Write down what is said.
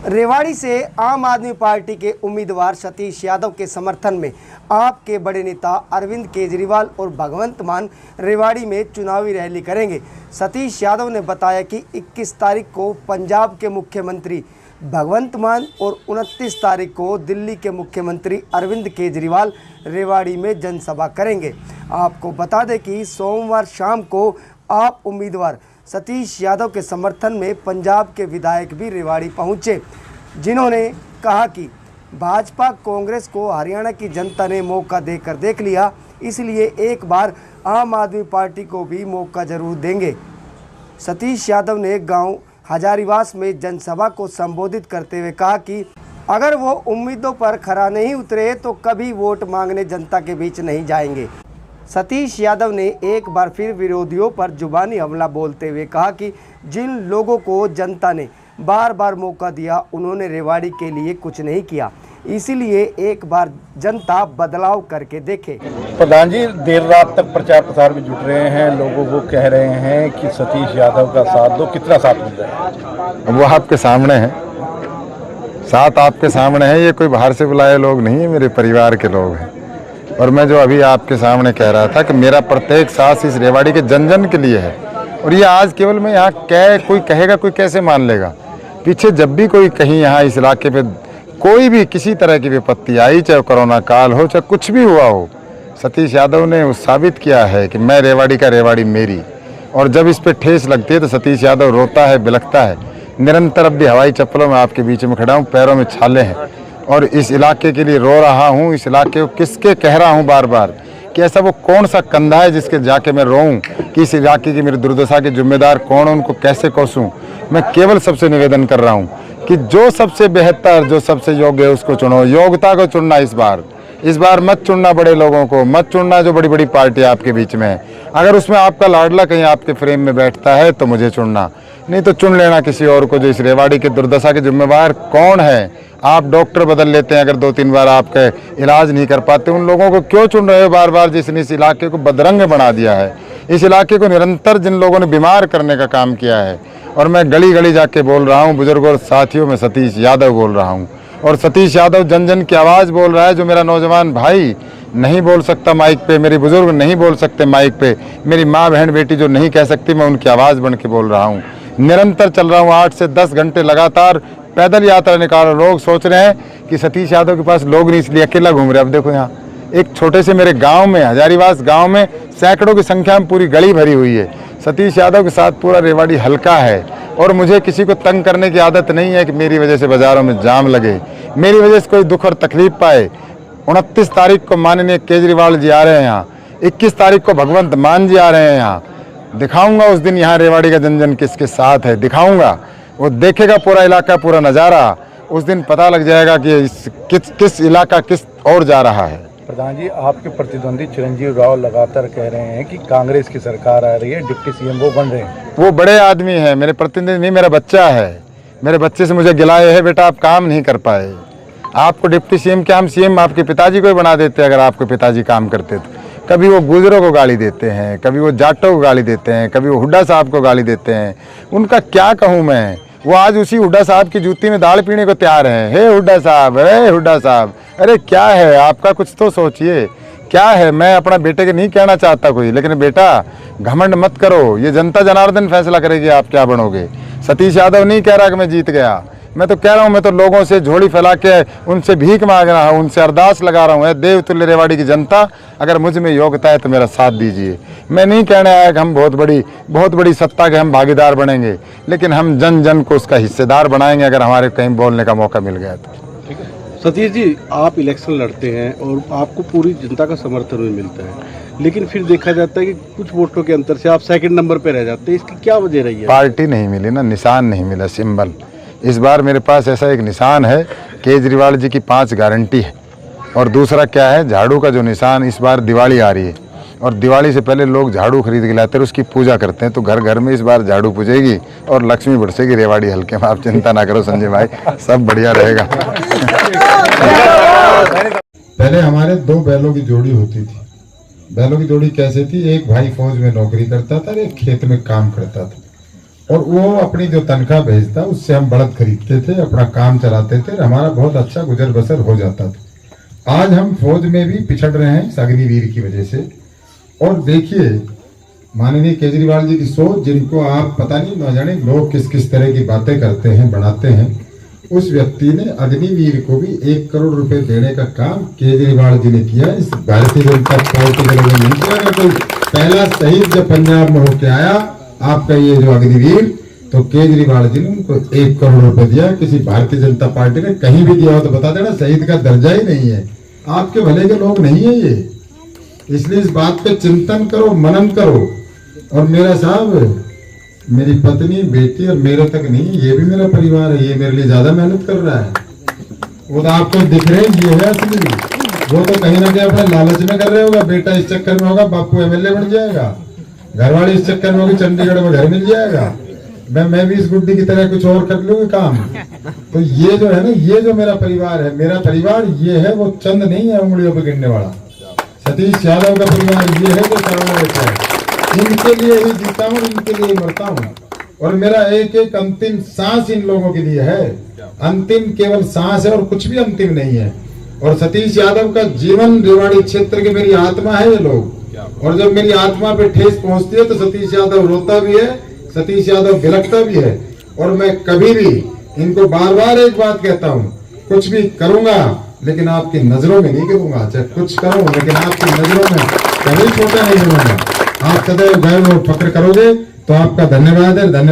रेवाड़ी से आम आदमी पार्टी के उम्मीदवार सतीश यादव के समर्थन में आप के बड़े नेता अरविंद केजरीवाल और भगवंत मान रेवाड़ी में चुनावी रैली करेंगे। सतीश यादव ने बताया कि 21 तारीख को पंजाब के मुख्यमंत्री भगवंत मान और 29 तारीख को दिल्ली के मुख्यमंत्री अरविंद केजरीवाल रेवाड़ी में जनसभा करेंगे। आपको बता दें कि सोमवार शाम को आप उम्मीदवार सतीश यादव के समर्थन में पंजाब के विधायक भी रेवाड़ी पहुंचे, जिन्होंने कहा कि भाजपा कांग्रेस को हरियाणा की जनता ने मौका देकर देख लिया, इसलिए एक बार आम आदमी पार्टी को भी मौका जरूर देंगे। सतीश यादव ने गांव हजारीवास में जनसभा को संबोधित करते हुए कहा कि अगर वो उम्मीदों पर खरा नहीं उतरे तो कभी वोट मांगने जनता के बीच नहीं जाएंगे। सतीश यादव ने एक बार फिर विरोधियों पर जुबानी हमला बोलते हुए कहा कि जिन लोगों को जनता ने बार बार मौका दिया उन्होंने रेवाड़ी के लिए कुछ नहीं किया, इसीलिए एक बार जनता बदलाव करके देखे। प्रधान जी देर रात तक प्रचार प्रसार में जुट रहे हैं, लोगों को कह रहे हैं कि सतीश यादव का साथ दो, कितना साथ मिल जाए? वो आपके सामने है, साथ आपके सामने है। ये कोई बाहर से बुलाए लोग नहीं है, मेरे परिवार के लोग हैं। और मैं जो अभी आपके सामने कह रहा था कि मेरा प्रत्येक सांस इस रेवाड़ी के जन जन के लिए है। और ये आज केवल मैं यहाँ कोई कहेगा, कोई कैसे मान लेगा? पीछे जब भी कोई कहीं यहाँ इस इलाके पे कोई भी किसी तरह की विपत्ति आई, चाहे कोरोना काल हो, चाहे कुछ भी हुआ हो, सतीश यादव ने साबित किया है कि मैं रेवाड़ी का, रेवाड़ी मेरी। और जब इस पे ठेस लगती है तो सतीश यादव रोता है, बिलखता है। निरंतर अब भी हवाई चप्पलों में आपके बीच में खड़ा हूँ, पैरों में छाले हैं और इस इलाके के लिए रो रहा हूँ। इस इलाके को किसके कह रहा हूँ बार बार कि ऐसा वो कौन सा कंधा है जिसके जाके मैं रोऊं कि इस इलाके की मेरी दुर्दशा के जिम्मेदार कौन है, उनको कैसे कोसूं। मैं केवल सबसे निवेदन कर रहा हूं कि जो सबसे बेहतर, जो सबसे योग्य है उसको चुनो। योग्यता को चुनना इस बार मत चुनना बड़े लोगों को, मत चुनना जो बड़ी बड़ी पार्टी आपके बीच में है। अगर उसमें आपका लाडला कहीं आपके फ्रेम में बैठता है तो मुझे चुनना, नहीं तो चुन लेना किसी और को। जो इस रेवाड़ी की दुर्दशा के जिम्मेवार कौन है? आप डॉक्टर बदल लेते हैं, अगर 2-3 बार आपके इलाज नहीं कर पाते, उन लोगों को क्यों चुन रहे हो बार बार, जिसने इस इलाके को बदरंग बना दिया है? इस इलाके को निरंतर जिन लोगों ने बीमार करने का काम किया है। और मैं गली गली जाके बोल रहा हूँ, बुजुर्गों और साथियों में सतीश यादव बोल रहा हूँ। और सतीश यादव जन जन की आवाज़ बोल रहा है। जो मेरा नौजवान भाई नहीं बोल सकता माइक पे, मेरे बुजुर्ग नहीं बोल सकते माइक पे, मेरी माँ बहन बेटी जो नहीं कह सकती, मैं उनकी आवाज़ बन के बोल रहा हूँ। निरंतर चल रहा हूँ, 8 से 10 घंटे लगातार पैदल यात्रा निकाल। लोग सोच रहे हैं कि सतीश यादव के पास लोग नहीं, इसलिए अकेला घूम रहे। अब देखो यहाँ एक छोटे से मेरे गांव में, हजारीवास गांव में सैकड़ों की संख्या में पूरी गली भरी हुई है। सतीश यादव के साथ पूरा रेवाड़ी हल्का है। और मुझे किसी को तंग करने की आदत नहीं है कि मेरी वजह से बाज़ारों में जाम लगे, मेरी वजह से कोई दुख और तकलीफ पाए। 29 तारीख को माननीय केजरीवाल जी आ रहे हैं यहाँ, 21 तारीख को भगवंत मान जी आ रहे हैं यहाँ। दिखाऊंगा उस दिन यहाँ रेवाड़ी का जन जन किसके साथ है, दिखाऊंगा। वो देखेगा पूरा इलाका, पूरा नज़ारा। उस दिन पता लग जाएगा कि किस इलाका किस और जा रहा है। प्रधान जी आपके प्रतिद्वंदी चिरंजीव राव लगातार कह रहे हैं कि कांग्रेस की सरकार आ रही है, डिप्टी सीएम वो बन रहे हैं। वो बड़े आदमी हैं, मेरे प्रतिनिधि नहीं, मेरा बच्चा है। मेरे बच्चे से मुझे गिलाए है, बेटा आप काम नहीं कर पाए, आपको डिप्टी सीएम क्या, हम सीएम आपके पिताजी को ही बना देते अगर आपके पिताजी काम करते तो। कभी वो गुजरों को गाली देते हैं, कभी वो जाटों को गाली देते हैं, कभी वो हुड्डा साहब को गाली देते हैं। उनका क्या कहूँ मैं? वो आज उसी हुड्डा साहब की जूती में दाल पीने को तैयार हैं। हे हुड्डा साहब, हे हुड्डा साहब, अरे क्या है आपका, कुछ तो सोचिए क्या है। मैं अपना बेटे के नहीं कहना चाहता कोई, लेकिन बेटा घमंड मत करो, ये जनता जनार्दन फैसला करेगी आप क्या बनोगे। सतीश यादव नहीं कह रहा कि मैं जीत गया, मैं तो कह रहा हूँ, मैं तो लोगों से झोली फैला के उनसे भीख मांग रहा हूँ, उनसे अरदास लगा रहा हूँ। देवतुल्य रेवाड़ी की जनता, अगर मुझ में योग्यता है तो मेरा साथ दीजिए। मैं नहीं कहने आया कि हम बहुत बड़ी सत्ता के हम भागीदार बनेंगे, लेकिन हम जन जन को उसका हिस्सेदार बनाएंगे अगर हमारे कहीं बोलने का मौका मिल गया तो। सतीश जी आप इलेक्शन लड़ते हैं और आपको पूरी जनता का समर्थन भी मिलता है, लेकिन फिर देखा जाता है कि कुछ वोटों के अंतर से आप सेकंड नंबर पे रह जाते हैं, इसकी क्या वजह रही है? पार्टी नहीं मिली ना, निशान नहीं मिला, सिंबल। इस बार मेरे पास ऐसा एक निशान है, केजरीवाल जी की 5 गारंटी है। और दूसरा क्या है, झाड़ू का जो निशान, इस बार दिवाली आ रही है और दिवाली से पहले लोग झाड़ू खरीद के लाते हैं, उसकी पूजा करते हैं। तो घर घर में इस बार झाड़ू पूजेगी और लक्ष्मी बरसेगी रेवाड़ी हल्के में। आप चिंता ना करो संजय भाई, सब बढ़िया रहेगा। पहले हमारे 2 बैलों की जोड़ी होती थी। बैलों की जोड़ी कैसे थी? एक भाई फौज में नौकरी करता था, एक खेत में काम करता था। और वो अपनी जो तनख्वाह भेजता उससे हम बड़द खरीदते थे, अपना काम चलाते थे, हमारा बहुत अच्छा गुजर बसर हो जाता था। आज हम फौज में भी पिछड़ रहे हैं इस अग्निवीर की वजह से। और देखिए माननीय केजरीवाल जी की सोच, जिनको आप पता नहीं न जाने लोग किस किस तरह की बातें करते हैं बनाते हैं, उस व्यक्ति ने अग्निवीर को भी 1 करोड़ रुपए देने का काम केजरीवाल जी ने किया। इस भारतीय जनता पार्टी के लोगों ने नहीं किया। अगर कोई पहला शहीद जब पंजाब में होके आया आपका ये जो अग्निवीर, तो केजरीवाल जी ने उनको 1 करोड़ रुपए दिया। किसी भारतीय जनता पार्टी ने कहीं भी दिया हो तो बता देना, शहीद का दर्जा ही नहीं है। आपके भले के लोग नहीं है ये, इसलिए इस बात पे चिंतन करो, मनन करो। और मेरा साहब, मेरी पत्नी बेटी और मेरे तक नहीं, ये भी मेरा परिवार है, ये मेरे लिए ज्यादा मेहनत कर रहा है। वो तो आपको दिख रहे हैं, ये है असली। वो तो कहीं ना कहीं अपने लालच में कर रहे होगा, बेटा इस चक्कर में होगा बापू एमएलए बन जाएगा, घरवाली इस चक्कर में होगी चंडीगढ़ में घर मिल जाएगा, मैं भी इस गुड्डी की तरह कुछ और कर लूंगी काम। तो ये जो है ना, ये जो मेरा परिवार है, मेरा परिवार ये है, वो चंद नहीं है उंगलियों पे गिनने वाला। सतीश यादव का परिवार ये है जो सामने बैठा है। इनके लिए ही जीता हूँ, इनके लिए ही मरता हूँ। और मेरा एक एक अंतिम सांस इन लोगों के लिए है। अंतिम केवल सांस है और कुछ भी अंतिम नहीं है। और सतीश यादव का जीवन रेवाड़ी क्षेत्र की मेरी आत्मा है ये लोग। और जब मेरी आत्मा पे ठेस पहुंचती है तो सतीश यादव रोता भी है, सतीश यादव बिलखता भी है। और मैं कभी भी इनको बार बार एक बात कहता हूँ, कुछ भी करूंगा लेकिन आपकी नजरों में नहीं गिरूंगा। चाहे कुछ करूं लेकिन आपकी नजरों में कभी छोटा नहीं गिरूंगा। आप सदैव गर्व और फक्र करोगे तो आपका धन्यवाद है। धन्यवाद।